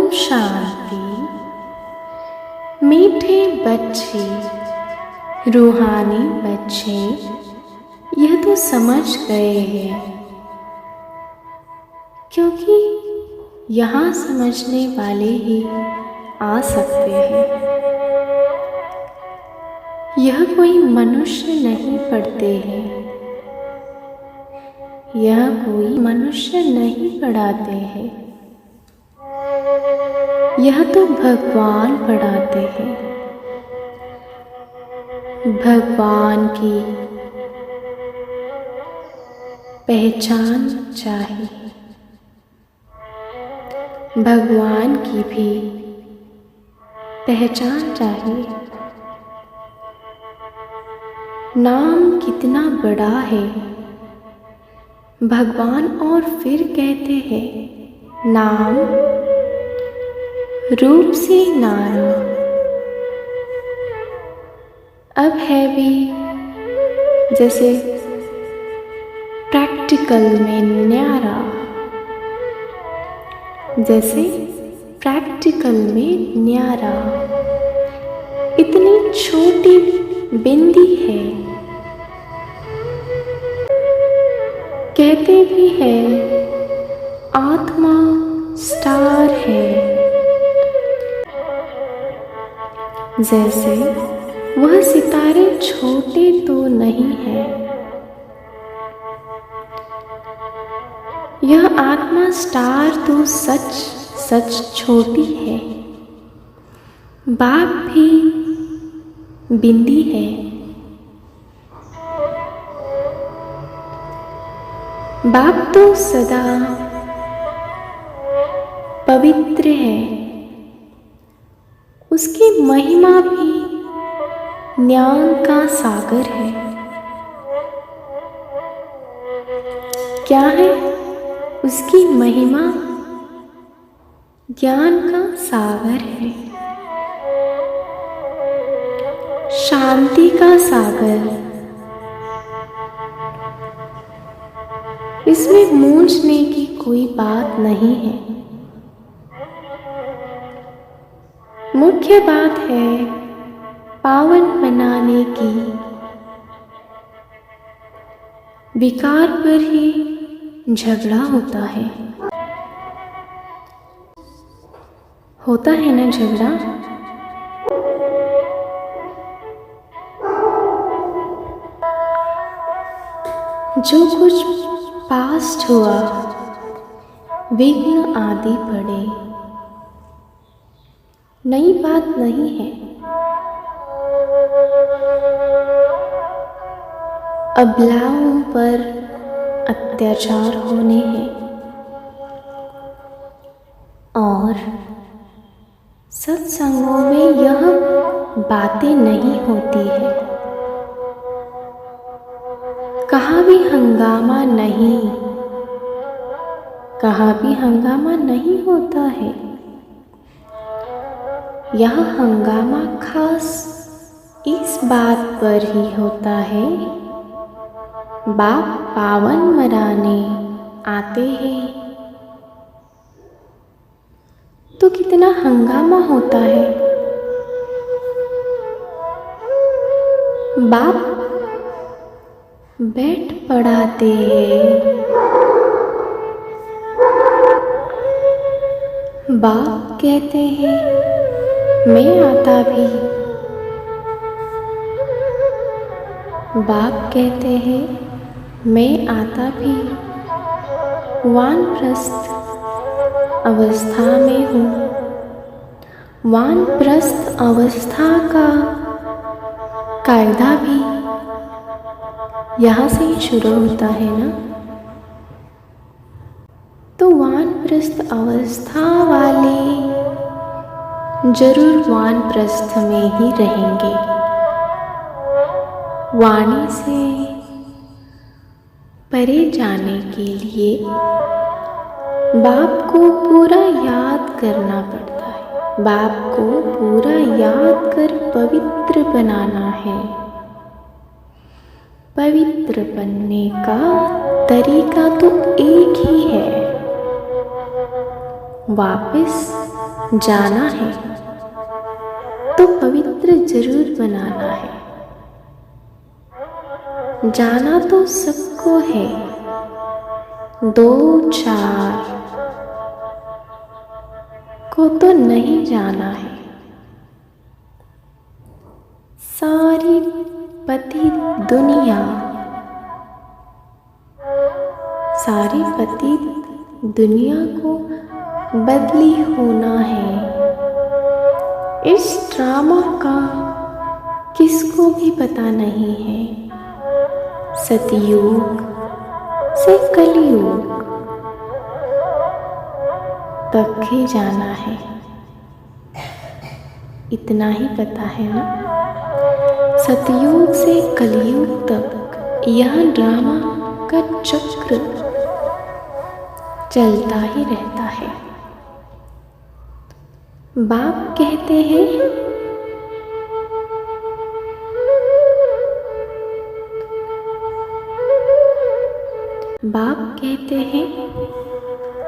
ओम शांति। मीठे बच्चे, रूहानी बच्चे, यह तो समझ गए हैं, क्योंकि यहाँ समझने वाले ही आ सकते हैं। यह कोई मनुष्य नहीं पढ़ते हैं, यह कोई मनुष्य नहीं पढ़ाते हैं, यह तो भगवान पढ़ाते हैं। भगवान की पहचान चाहिए, भगवान की भी पहचान चाहिए। नाम कितना बड़ा है भगवान, और फिर कहते हैं नाम रूप से नारा। अब है भी जैसे प्रैक्टिकल में न्यारा, जैसे प्रैक्टिकल में न्यारा। इतनी छोटी बिंदी है, कहते भी है आत्मा स्टार है। जैसे वह सितारे छोटे तो नहीं है, यह आत्मा स्टार तो सच सच छोटी है। बाप भी बिंदी है, बाप तो सदा पवित्र है, उसकी महिमा भी ज्ञान का सागर है। क्या है उसकी महिमा? ज्ञान का सागर है, शांति का सागर। इसमें मूंझने की कोई बात नहीं है। मुख्य बात है पावन बनाने की। विकार पर ही झगड़ा होता है ना झगड़ा? जो कुछ पास्ट हुआ, विघ्न आदि पड़े, नई बात नहीं है। अबलाओं पर अत्याचार होने हैं और सत्संगों में यह बातें नहीं होती है। कहाँ भी हंगामा नहीं, कहाँ भी हंगामा नहीं होता है। यह हंगामा खास इस बात पर ही होता है, बाप पावन मनाने आते हैं तो कितना हंगामा होता है। बाप बैठ पढ़ाते हैं, बाप कहते हैं मैं आता भी, बाप कहते हैं मैं आता भी। वानप्रस्थ अवस्था में हूँ। वानप्रस्थ अवस्था का कायदा भी यहाँ से ही शुरू होता है ना। तो वानप्रस्थ अवस्था वाले जरूर वानप्रस्थ में ही रहेंगे। वाणी से परे जाने के लिए बाप को पूरा याद करना पड़ता है। बाप को पूरा याद कर पवित्र बनाना है। पवित्र बनने का तरीका तो एक ही है, वापस जाना है तो पवित्र जरूर बनाना है। जाना तो सबको है, 2-4 को तो नहीं जाना है। सारी पति दुनिया को बदली होना है। इस ड्रामा का किसको भी पता नहीं है। सतयुग से कलयुग तक ही जाना है, इतना ही पता है ना। सतयुग से कलयुग तक यह ड्रामा का चक्र चलता ही रहता है। बाप कहते हैं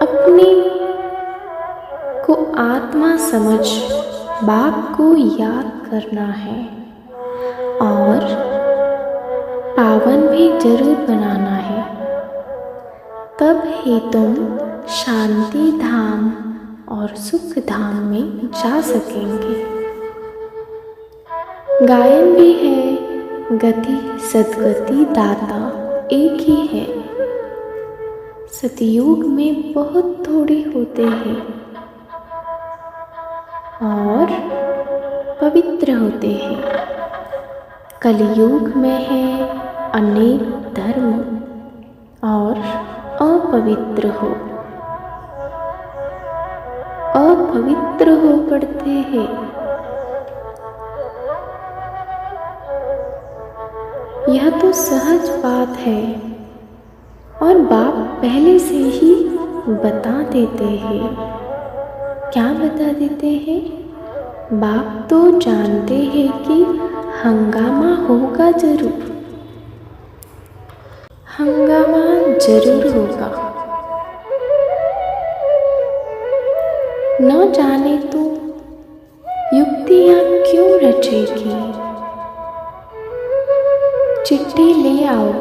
अपने को आत्मा समझ बाप को याद करना है और पावन भी जरूर बनाना है। तब ही तुम शांति धाम और सुख धाम में जा सकेंगे। गायन भी है, गति सद्गति दाता एक ही है। सतयुग में बहुत थोड़े होते हैं और पवित्र होते हैं। कलयुग में है अनेक धर्म और अपवित्र हो पड़ते हैं। यह तो सहज बात है और बाप पहले से ही बता देते हैं। क्या बता देते हैं? बाप तो जानते हैं कि हंगामा होगा जरूर, हंगामा जरूर होगा। न जाने तो युक्तियां क्यों रचेगी। चिट्ठी ले आओ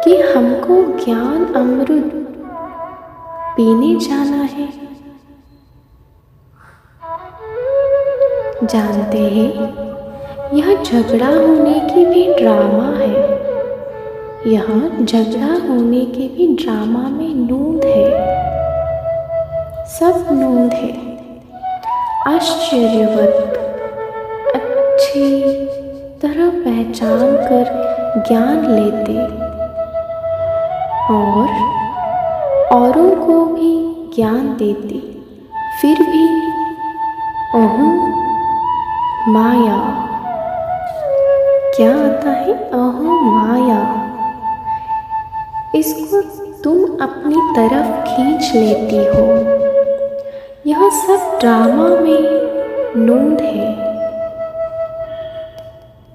कि हमको ज्ञान अमृत पीने जाना है। जानते हैं यह झगड़ा होने की भी ड्रामा है। यह झगड़ा होने के भी ड्रामा में नूंद है, सब नूंद है। आश्चर्यवत अच्छी तरह पहचान कर ज्ञान लेते और औरों को भी ज्ञान देते, फिर भी अहम माया, क्या आता है अहम माया, इसको तुम अपनी तरफ खींच लेती हो। यह सब ड्रामा में नूंद है।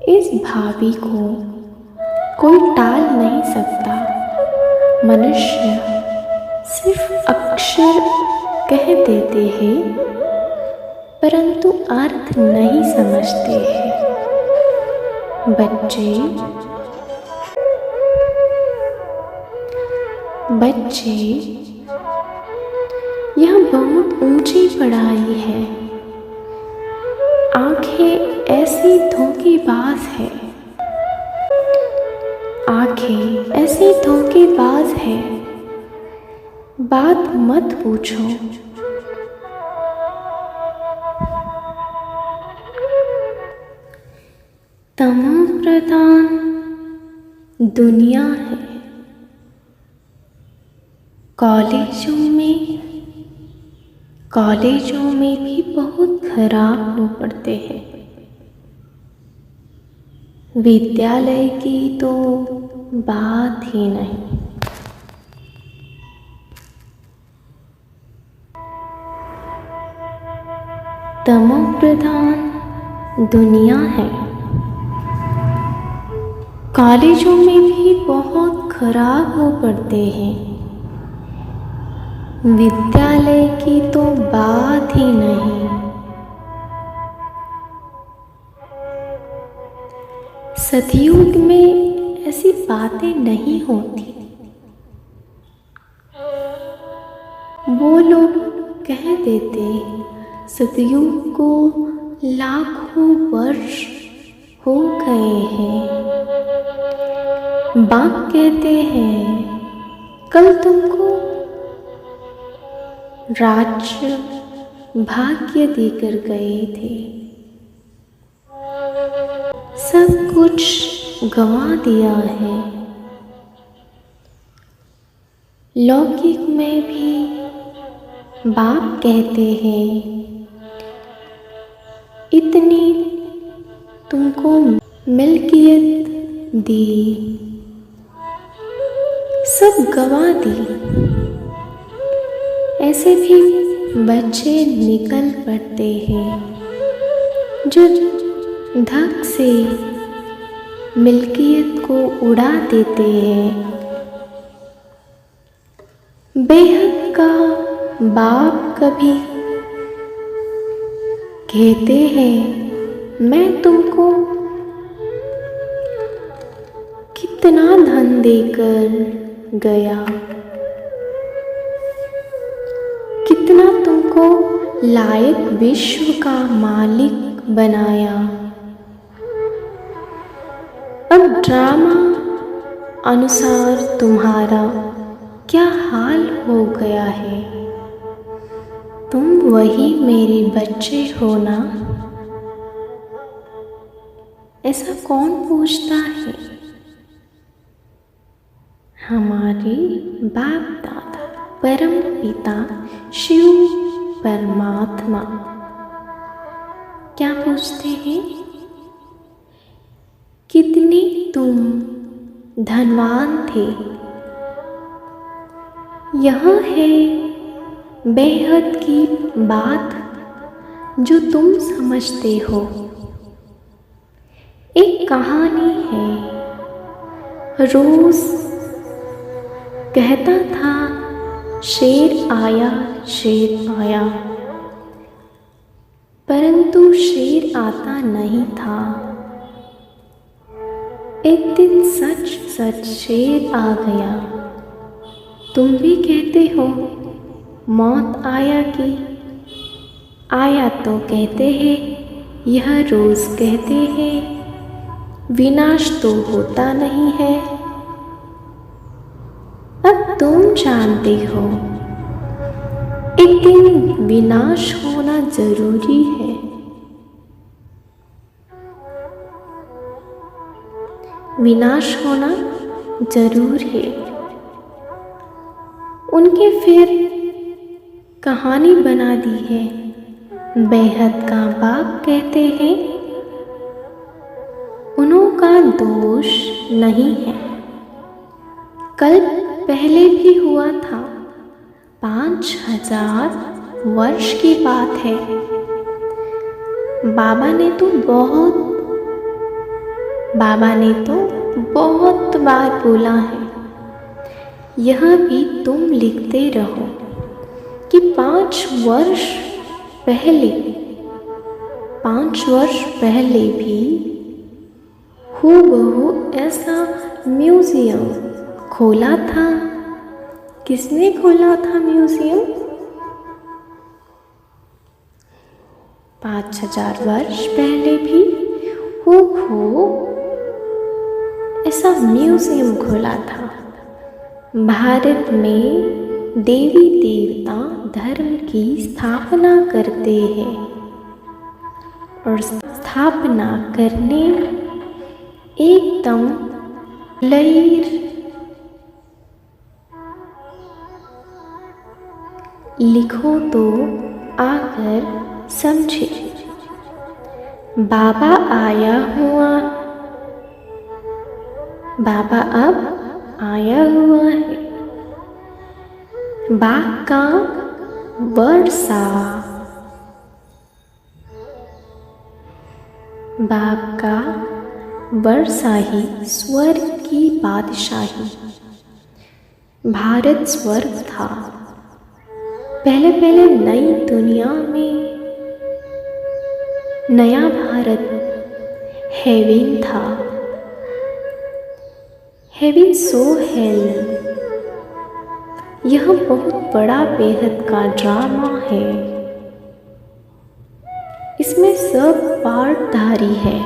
इस भावी को कोई टाल नहीं सकता। मनुष्य सिर्फ अक्षर कह देते हैं परंतु अर्थ नहीं समझते हैं। बच्चे यह बहुत ऊंची पढ़ाई है। आंखें ऐसी धोखेबाज है, आंखें ऐसी धोखेबाज है, बात मत पूछो। तमो प्रधान दुनिया है। कॉलेजों में भी बहुत खराब लोग पढ़ते हैं। विद्यालय की तो बात ही नहीं। तमो प्रधान दुनिया है। कॉलेजों में भी बहुत खराब हो पढ़ते हैं। विद्यालय की तो बात ही नहीं। सतयुग में ऐसी बातें नहीं होती। वो लोग कह देते सतयुग को लाखों वर्ष हो गए हैं। बाप कहते हैं कल तुमको राज्य भाग्य देकर गए थे, सब कुछ गंवा दिया है। लौकिक में भी बाप कहते हैं इतनी तुमको मिल्कियत दी, सब गंवा दी। ऐसे भी बच्चे निकल पड़ते हैं जो धक से मिल्कियत को उड़ा देते हैं। बेहद का बाप कभी कहते हैं मैं तुमको कितना धन देकर गया, कितना तुमको लायक विश्व का मालिक बनाया। अब ड्रामा अनुसार तुम्हारा क्या हाल हो गया है। तुम वही मेरे बच्चे हो ना? ऐसा कौन पूछता है? हमारे बाप दादा परम पिता शिव परमात्मा क्या पूछते हैं? कितने तुम धनवान थे। यह है बेहद की बात जो तुम समझते हो। एक कहानी है। रोज कहता था शेर आया, परंतु शेर आता नहीं था। एक दिन सच शेर आ गया। तुम भी कहते हो मौत आया कि आया, तो कहते हैं यह रोज कहते हैं विनाश तो होता नहीं है। अब तुम जानते हो एक दिन विनाश होना जरूरी है। विनाश होना जरूर है। उनके फिर कहानी बना दी है। बेहद का बाप कहते हैं उनका दोष नहीं है। कल पहले भी हुआ था, 5000 वर्ष की बात है। बाबा ने तो बहुत बार बोला है। यह भी तुम लिखते रहो कि 5 वर्ष पहले भी हूबहू ऐसा म्यूजियम खोला था। किसने खोला था म्यूजियम? 5000 वर्ष पहले भी हूबहू ऐसा म्यूजियम खोला था। भारत में देवी देवता धर्म की स्थापना करते हैं और स्थापना करने एकदम लहर लिखो तो आकर समझे। बाबा अब आया हुआ है। बाप का वर्षा ही स्वर्ग की बादशाही। भारत स्वर्ग था, पहले पहले नई दुनिया में नया भारत हेवन था। हेवन सो हेल, यह बहुत बड़ा बेहद का ड्रामा है। इसमें सब पार्टधारी है।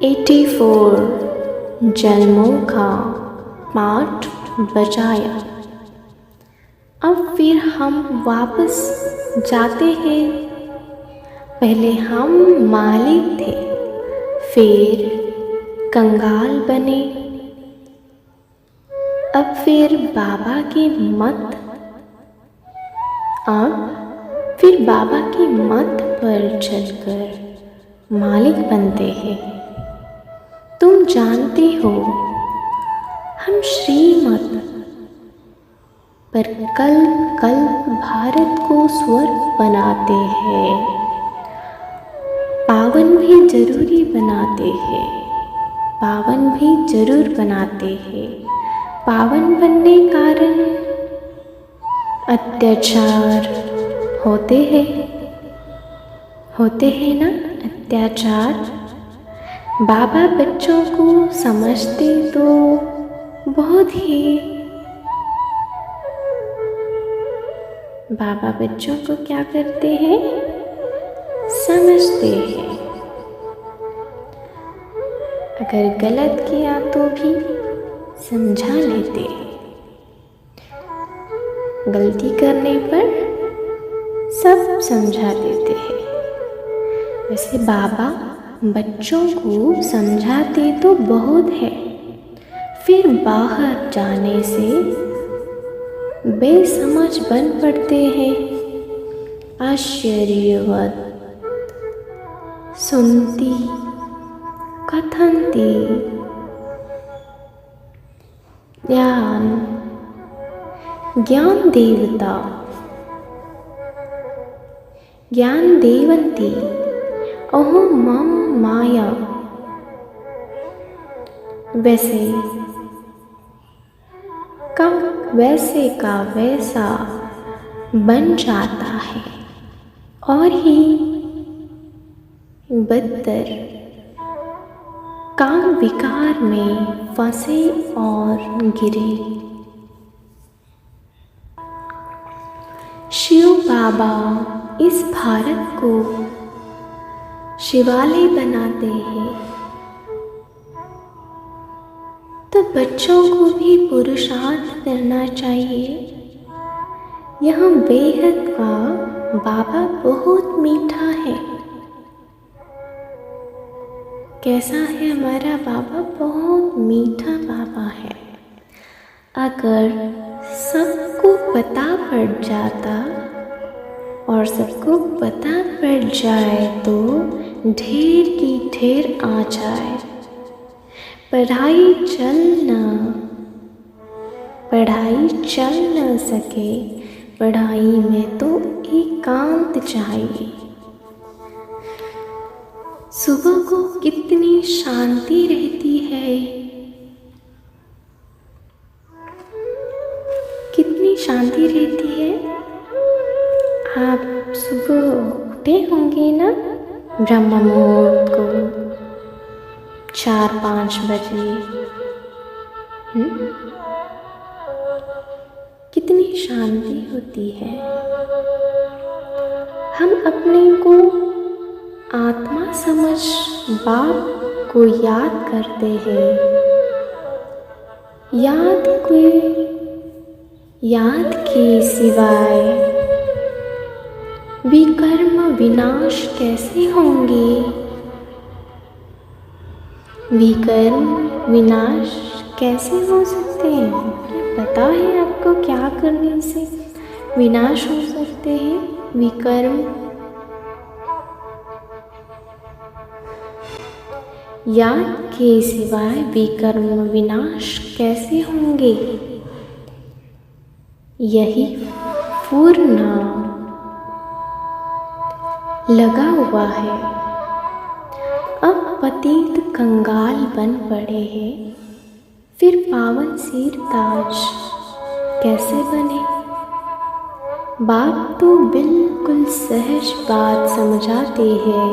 84 जन्मों का पाठ बजाया। अब फिर हम वापस जाते हैं। पहले हम मालिक थे, फिर कंगाल बने, अब फिर बाबा की मत पर चलकर मालिक बनते हैं। तुम जानते हो, हम श्रीमत पर कल्प भारत को स्वर्ग बनाते हैं, पावन भी जरूरी बनाते हैं, पावन भी जरूर बनाते हैं। पावन बनने कारण अत्याचार होते हैं ना, अत्याचार। बाबा बच्चों को समझते तो बहुत ही, बाबा बच्चों को क्या करते हैं, समझते हैं। अगर गलत किया तो भी समझा लेते हैं। गलती करने पर सब समझा देते हैं। वैसे बाबा बच्चों को समझाते तो बहुत है, फिर बाहर जाने से बेसमझ बन पड़ते हैं। आश्चर्यवत सुनती कथनती ज्ञान देवता ज्ञान देवंती अहो मम माया। वैसे का वैसा बन जाता है और ही बदतर काम विकार में फंसे और गिरे। शिव बाबा इस भारत को शिवालय बनाते हैं, तो बच्चों को भी पुरुषार्थ करना चाहिए। यह बेहद का बाबा बहुत मीठा है। कैसा है हमारा बाबा? बहुत मीठा बाबा है। अगर सबको पता पड़ जाता और सबको पता पड़ जाए तो ढेर की ढेर आ जाए। पढ़ाई चल न सके, पढ़ाई में तो एकांत चाहिए। सुबह को कितनी शांति रहती है, कितनी शांति रहती है। आप सुबह उठे होंगे ना, ब्रह्म मुहूर्त को 4-5 बजे। कितनी शांति होती है। हम अपने को आत्मा समझ बाप को याद करते हैं। याद के सिवाय विकर्म विनाश कैसे होंगे? विकर्म विनाश कैसे हो सकते हैं? पता है आपको क्या करने से विनाश हो सकते हैं? विकर्म याद के सिवाय विकर्म विनाश कैसे होंगे? यही पूर्ण लगा हुआ है। अब पतित कंगाल बन पड़े हैं, फिर पावन सिर ताज कैसे बने। बाप तो बिल्कुल सहज बात समझाते हैं।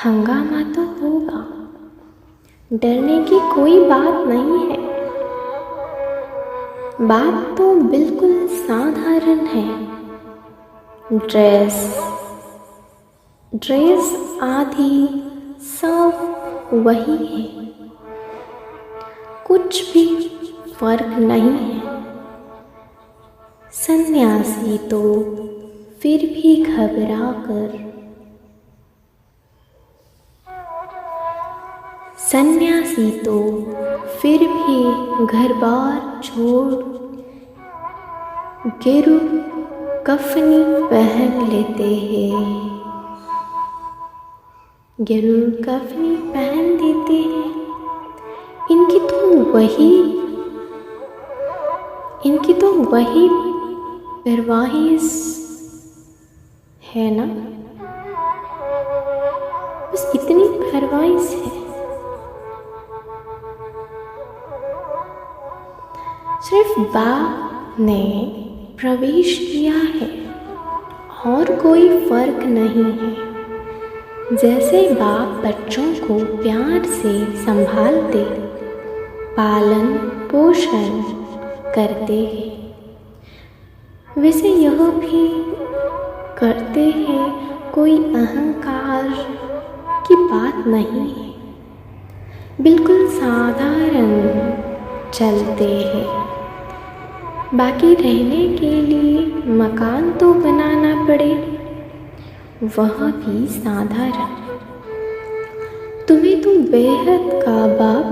हंगामा तो होगा, डरने की कोई बात नहीं है। बात तो बिल्कुल साधारण है। ड्रेस आदि सब वही है, कुछ भी फर्क नहीं है। सन्यासी तो फिर भी घर बार छोड़ गेरू कफनी पहन लेते हैं। इनकी तो वही परवाहिश है ना, बस इतनी परवाहिश है। सिर्फ बाप ने प्रवेश किया है और कोई फर्क नहीं है। जैसे बाप बच्चों को प्यार से संभालते, पालन पोषण करते हैं, वैसे यह भी करते हैं। कोई अहंकार की बात नहीं है, बिल्कुल साधारण चलते हैं। बाकी रहने के लिए मकान तो बनाना पड़े, वह भी साधारण। तुम्हें तो बेहद का बाप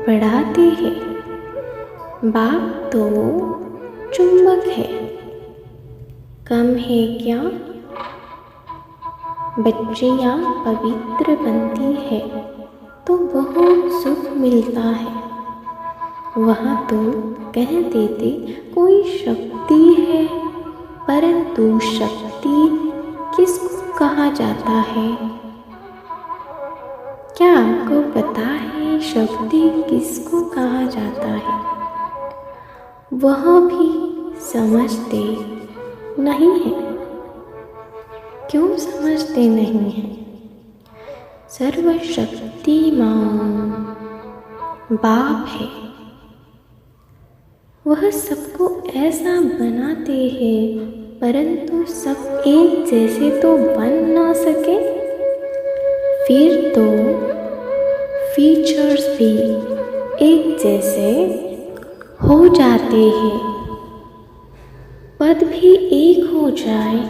पढ़ाते हैं। बाप तो चुंबक है, कम है क्या। बच्चियाँ पवित्र बनती है तो बहुत सुख मिलता है। वह तो कह देते कोई शक्ति है, परंतु शक्ति किसको कहा जाता है? क्या आपको पता है शक्ति किसको कहा जाता है? वह भी समझते नहीं है। क्यों समझते नहीं है? सर्वशक्तिमान बाप है, वह सबको ऐसा बनाते हैं, परंतु सब एक जैसे तो बन ना सके। फिर तो फीचर्स भी एक जैसे हो जाते हैं, पद भी एक हो जाए।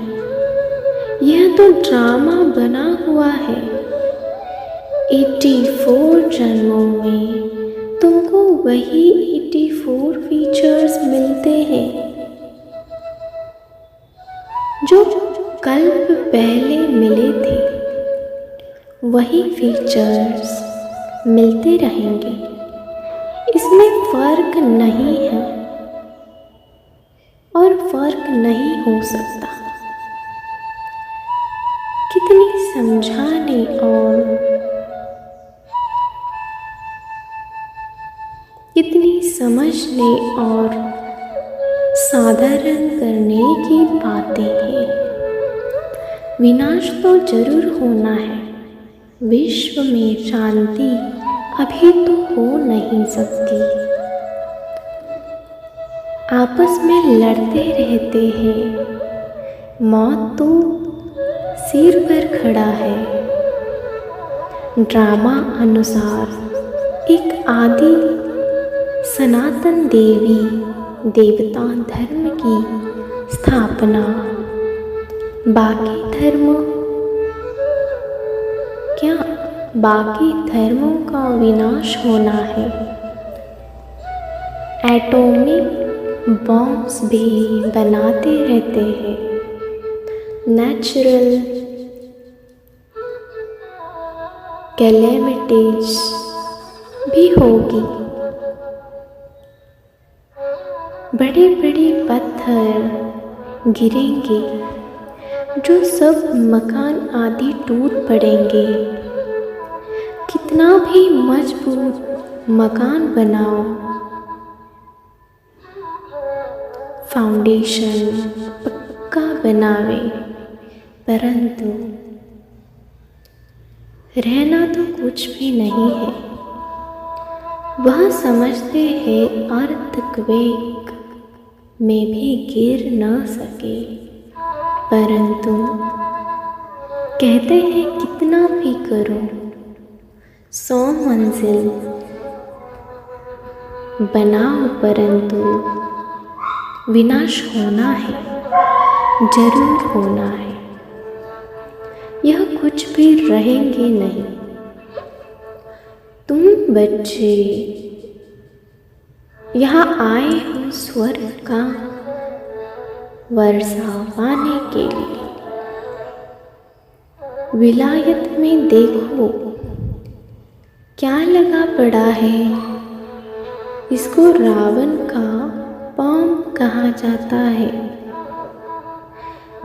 यह तो ड्रामा बना हुआ है। 84 जन्मों में तुमको वही 84 फीचर्स मिलते हैं जो कल्प पहले मिले थे। वही फीचर्स मिलते रहेंगे, इसमें फर्क नहीं है और फर्क नहीं हो सकता। कितनी समझाने और कितनी समझने और साधारण करने की बातें हैं। विनाश तो जरूर होना है। विश्व में शांति अभी तो हो नहीं सकती। आपस में लड़ते रहते हैं। मौत तो सिर पर खड़ा है। ड्रामा अनुसार एक आदि सनातन देवी देवता धर्म की स्थापना, बाकी धर्मों का विनाश होना है। एटॉमिक बॉम्ब्स भी बनाते रहते हैं। नेचुरल कैलेमिटीज भी होगी। बड़े बड़े पत्थर गिरेंगे जो सब मकान आदि टूट पड़ेंगे। कितना भी मजबूत मकान बनाओ, फाउंडेशन पक्का बनावे, परंतु रहना तो कुछ भी नहीं है। वह समझते हैं अर्थक्वेक में भी गिर न सके, परंतु कहते हैं कितना भी करो 100 मंजिल बनाओ, परंतु विनाश होना है, जरूर होना है। यह कुछ भी रहेंगे नहीं। तुम बच्चे यहाँ आए हो स्वर्ग का वर्षा पाने के लिए। विलायत में देखो क्या लगा पड़ा है। इसको रावण का पांव कहा जाता है।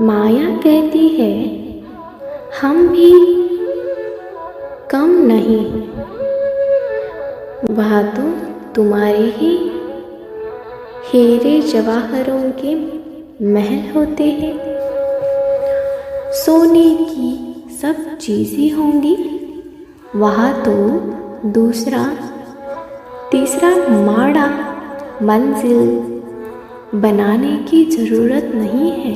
माया कहती है हम भी कम नहीं, वह तो तुम्हारे ही हीरे जवाहरों के महल होते हैं। सोने की सब चीज़ें होंगी, वहाँ तो दूसरा तीसरा माड़ा मंजिल बनाने की ज़रूरत नहीं है।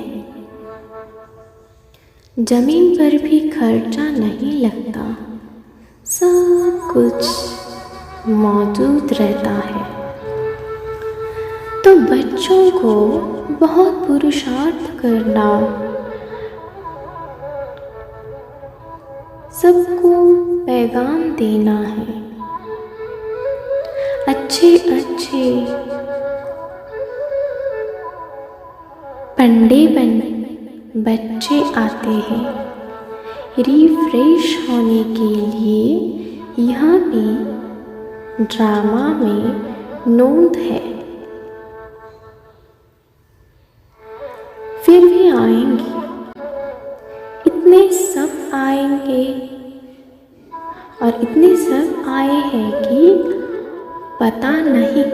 जमीन पर भी खर्चा नहीं लगता, सब कुछ मौजूद रहता है। तो बच्चों को बहुत पुरुषार्थ करना, सबको पैगाम देना है। अच्छे अच्छे पंडे बच्चे आते हैं रिफ्रेश होने के लिए। यहाँ भी ड्रामा में नोंद है। फिर भी आएंगे, इतने सब आएंगे और इतने सब आए हैं कि पता नहीं।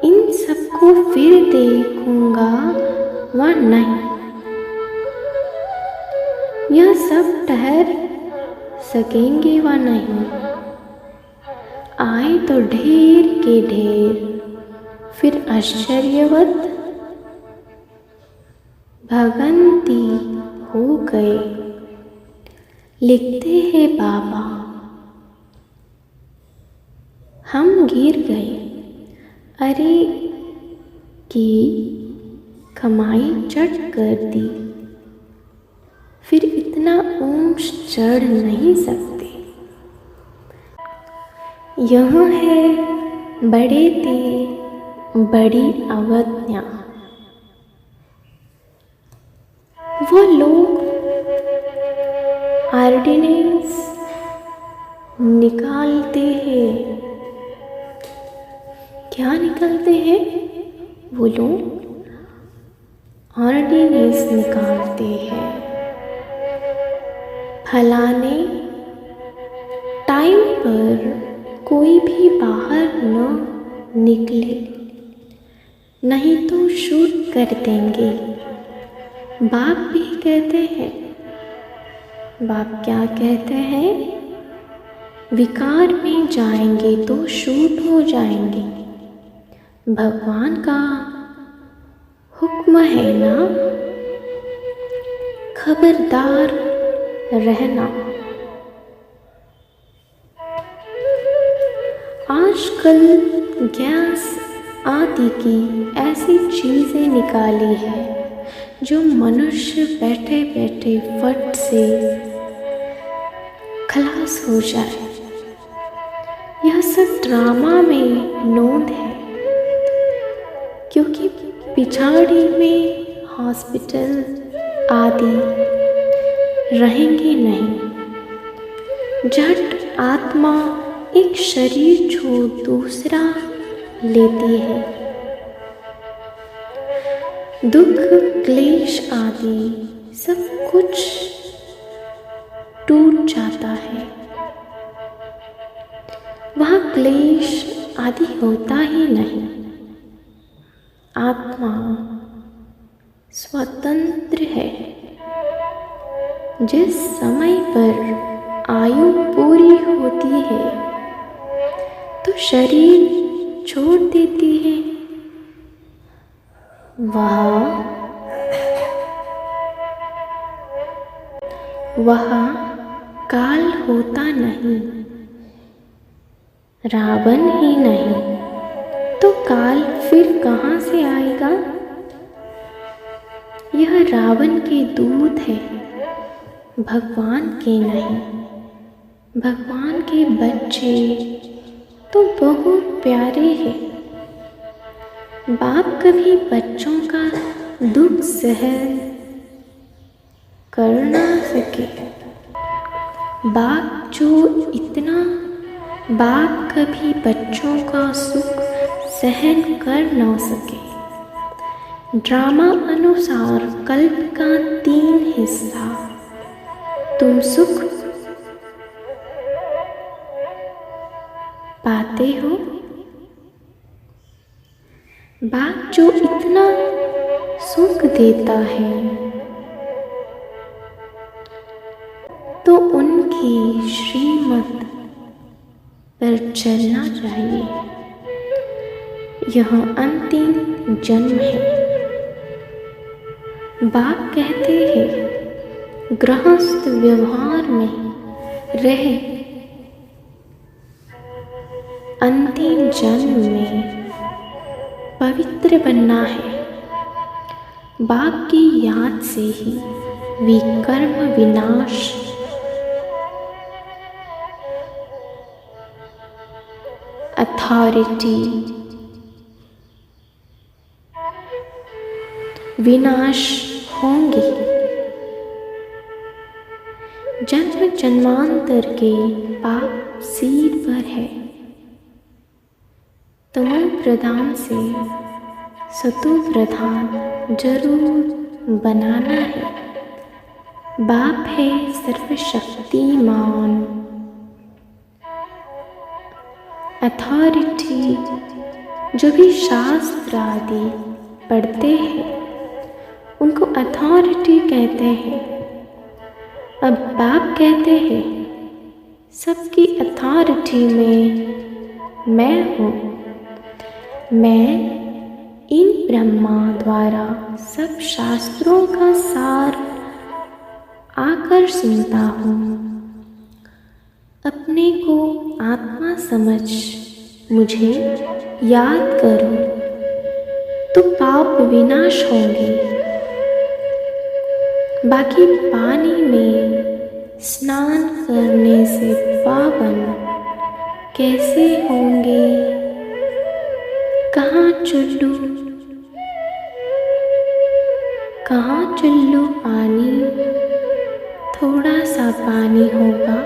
इन सबको फिर देखूंगा व नहीं। यह सब ठहर सकेंगे व नहीं। आए तो ढेर के ढेर, फिर आश्चर्यवत भगंती हो गए। लिखते हैं बाबा हम गिर गए, अरे की कमाई चढ़ कर दी, फिर इतना ऊंच चढ़ नहीं सकते। यह है बड़े ते बड़ी अवज्ञा। वो लोग ऑर्डिनेंस निकालते हैं। क्या निकालते हैं वो लोग? ऑर्डिनेंस निकालते हैं। फलाने टाइम पर कोई भी बाहर न निकले, नहीं तो शूट कर देंगे। बाप भी कहते हैं, बाप क्या कहते हैं? विकार में जाएंगे तो शूट हो जाएंगे। भगवान का हुक्म है ना, खबरदार रहना। आजकल गैस आदि की ऐसी चीज़ें निकाली है जो मनुष्य बैठे बैठे फट से खलास हो जाए। यह सब ड्रामा में नोंद है, क्योंकि पिछाड़ी में हॉस्पिटल आदि रहेंगे नहीं। झट आत्मा एक शरीर छोड़ दूसरा लेती है। दुख क्लेश आदि सब कुछ टूट जाता है। वहाँ क्लेश आदि होता ही नहीं। आत्मा स्वतंत्र है। जिस समय पर आयु पूरी होती है तो शरीर छोड़ देती है। वह काल होता नहीं, रावण ही नहीं तो काल फिर कहाँ से आएगा? यह रावण के दूत है, भगवान के नहीं। भगवान के बच्चे तो बहुत प्यारे हैं। बाप कभी बच्चों का दुख सहन कर ना सके। बाप कभी बच्चों का सुख सहन कर ना सके। ड्रामा अनुसार कल्प का 3 हिस्सा। तुम सुख पाते हो। बाप जो इतना सुख देता है तो उनकी श्रीमत पर चलना चाहिए। यह अंतिम जन्म है। बाप कहते हैं गृहस्थ व्यवहार में रहे अंतिम जन्म में पवित्र बनना है। बाप की याद से ही विकर्म विनाश अथॉरिटी विनाश होंगे। जन्म जन्मांतर के पाप सिर पर है। तमो प्रधान से सतो प्रधान जरूर बनाना है। बाप है सर्वशक्तिमान। अथॉरिटी जो भी शास्त्र आदि पढ़ते हैं उनको अथॉरिटी कहते हैं। अब बाप कहते हैं सबकी अथॉरिटी में मैं हूँ। मैं इन ब्रह्मा द्वारा सब शास्त्रों का सार आकर सुनता हूँ। अपने को आत्मा समझ मुझे याद करो तो पाप विनाश होंगे। बाकी पानी में स्नान करने से पावन कैसे होंगे? कहाँ चुल्लू पानी, थोड़ा सा पानी होगा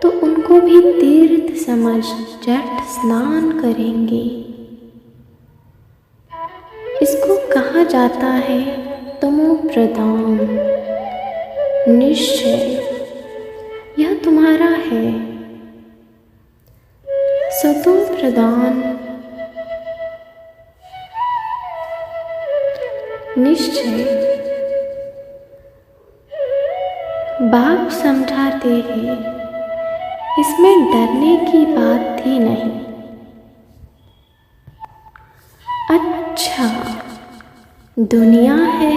तो उनको भी तीर्थ समझ झट स्नान करेंगे। इसको कहा जाता है तमो प्रधान निश्चय। यह तुम्हारा है। सतो प्रधान निश्चय। बाप समझाते हैं इसमें डरने की बात ही नहीं। अच्छा, दुनिया है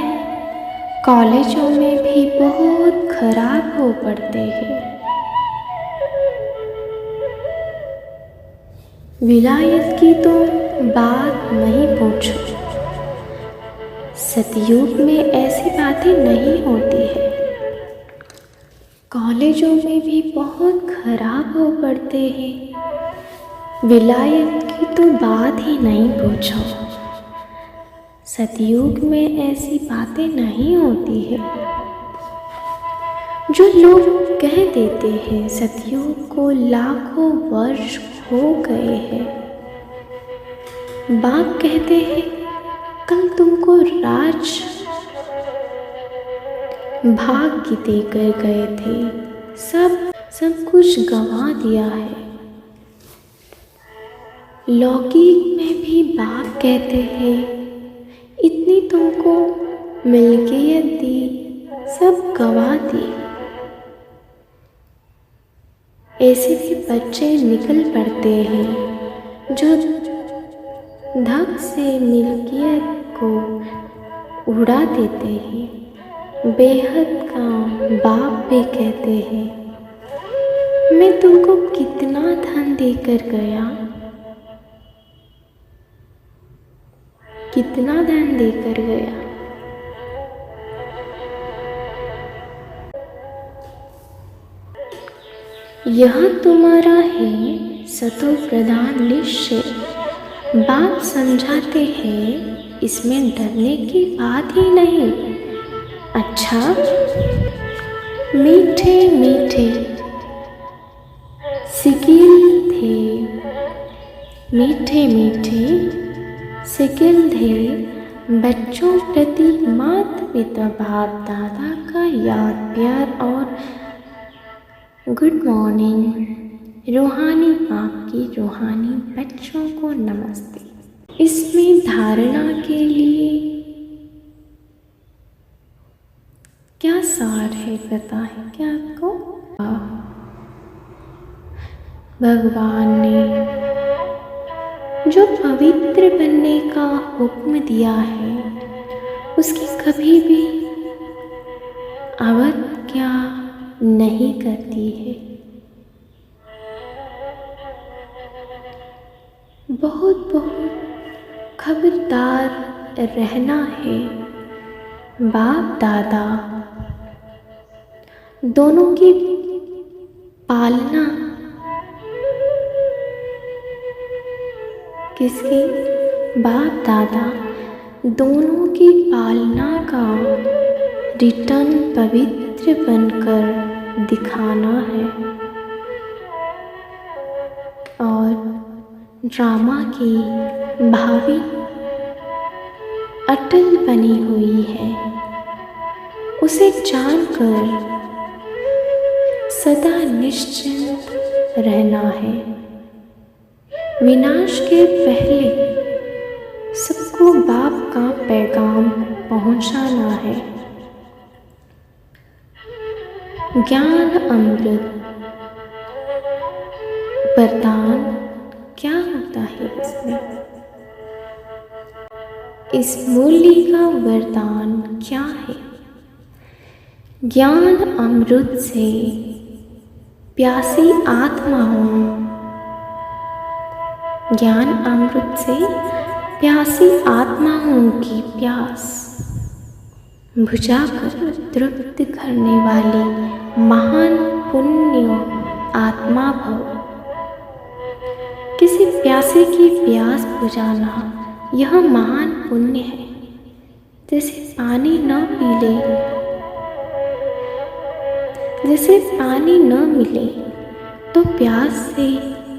कॉलेजों में भी बहुत खराब हो पड़ते हैं। विलायत की तो बात नहीं पूछो। सतयुग में ऐसी बातें नहीं होती है। कॉलेजों में भी बहुत खराब हो पड़ते हैं। विलायत की तो बात ही नहीं पूछो। सतयुग में ऐसी बातें नहीं होती है। जो लोग कह देते हैं सतयुग को लाखों वर्ष हो गए हैं। बाप कहते हैं कल तुमको राज भाग्य देकर गए थे, सब कुछ गंवा दिया है। लौकिक में भी बाप कहते हैं तुमको मिल्कियत दी, सब गवा दी। ऐसे भी बच्चे निकल पड़ते हैं जो धक से मिल्कियत को उड़ा देते हैं। बेहद का बाप भी कहते हैं, मैं तुमको कितना धन देकर गया, कितना धन देकर गया। यह तुम्हारा है सतो प्रधान निश्चय। बाप समझाते हैं, इसमें डरने की बात ही नहीं। अच्छा, मीठे मीठे सिकिल थे, मीठे मीठे सिकिल थे बच्चों प्रति माता पिता बाप दादा का याद प्यार और गुड मॉर्निंग। रूहानी बाप की रूहानी बच्चों को नमस्ते। इसमें धारणा के लिए क्या सार है पता है क्या आपको? भगवान ने जो पवित्र बनने का हुक्म दिया है उसकी कभी भी अवज्ञा नहीं करती है। बहुत बहुत खबरदार रहना है। बाप दादा दोनों की पालना, किसकी? बाप दादा दोनों की पालना का रिटर्न पवित्र बनकर दिखाना है। और ड्रामा की भावी अटल बनी हुई है, उसे जानकर सदा निश्चिंत रहना है। विनाश के पहले सबको बाप का पैगाम पहुंचाना है। ज्ञान अमृत वरदान क्या होता है इसमें? इस मूल्य का वरदान क्या है? ज्ञान अमृत से प्यासी आत्माओं, ज्ञान अमृत से प्यासी आत्माओं की प्यास बुझाकर तृप्त करने वाली महान पुण्य आत्मा भव। किसी प्यासे की प्यास बुझाना यह महान पुण्य है। जैसे पानी न पी ले, जैसे पानी न मिले तो प्यास से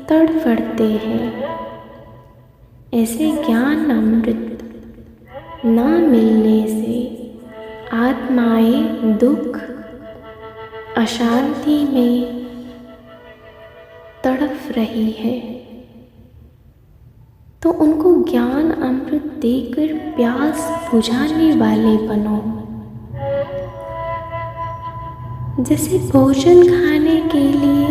तड़फड़ते हैं, ऐसे ज्ञान अमृत न मिलने से आत्माएं दुख अशांति में तड़फ रही है। तो उनको ज्ञान अमृत देकर प्यास बुझाने वाले बनो। जैसे भोजन खाने के लिए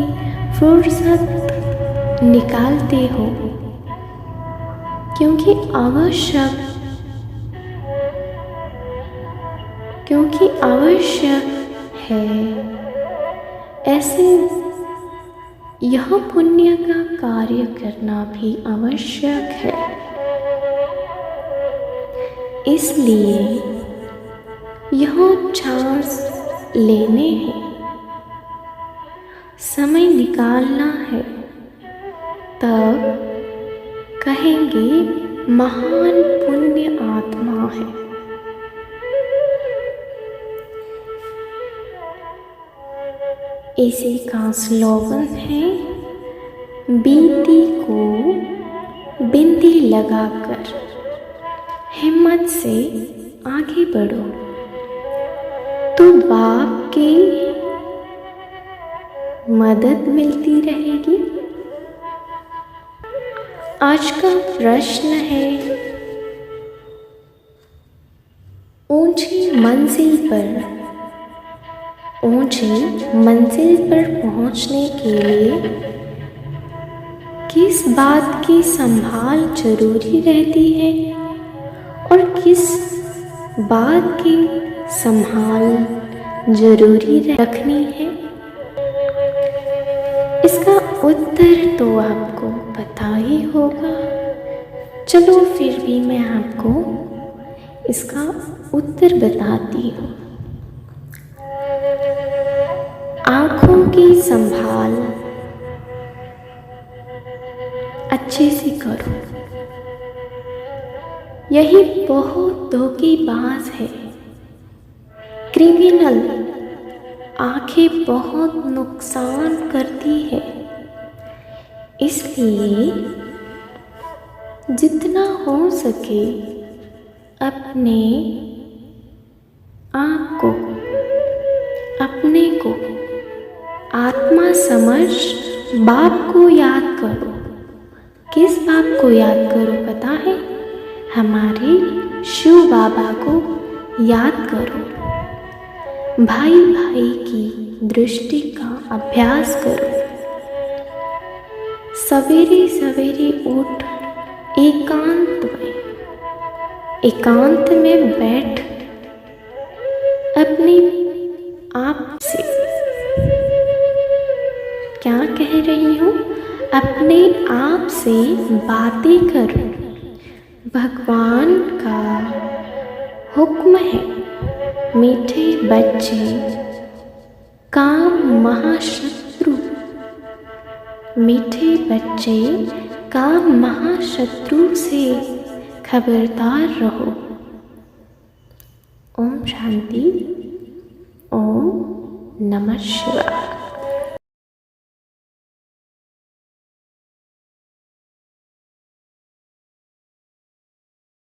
फुर्सत निकालते हो, क्योंकि आवश्यक है, ऐसे यह पुण्य का कार्य करना भी आवश्यक है। इसलिए यह चांस लेने हैं, समय निकालना है, तब कहेंगे महान पुण्य आत्मा है। इसी का स्लोगन है, बीती को बिंदी लगाकर हिम्मत से आगे बढ़ो तो बाप की मदद मिलती रहेगी। आज का प्रश्न है, ऊंची मंजिल पर पहुंचने के लिए किस बात की संभाल जरूरी रहती है और किस बात की संभाल जरूरी रखनी है, इसका उत्तर तो आपको पता ही होगा। चलो फिर भी मैं आपको इसका उत्तर बताती हूँ। आँखों की संभाल अच्छे से करो। यही बहुत धोखेबाज है। क्रिमिनल आंखें बहुत नुकसान करती है, इसलिए जितना हो सके अपने आप को, अपने को आत्मा समझ बाप को याद करो। किस बाप को याद करो पता है? हमारे शिव बाबा को याद करो। भाई भाई की दृष्टि का अभ्यास करो। सवेरे सवेरे उठ एकांत में बैठ अपने आप से, क्या कह रही हूँ, अपने आप से बातें करो। भगवान का हुक्म है, मीठे बच्चे काम महाशत्रु से खबरदार रहो। ओम शांति। ओम नमः शिवाय।